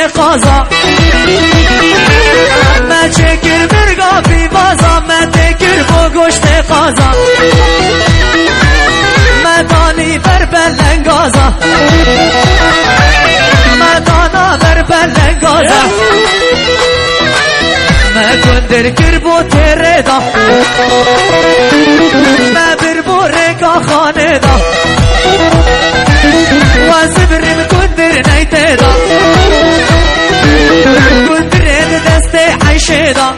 قازا ما چکر برگا بی بازا ما تکر بو گوشت قازا ما دانی بر بلنگازا ما دانا بر بلنگازا ما گندر کر بو تیره دا ما بر بو رگا خانه دا و زبرم گندر نیته دا گندر دست عیشه دا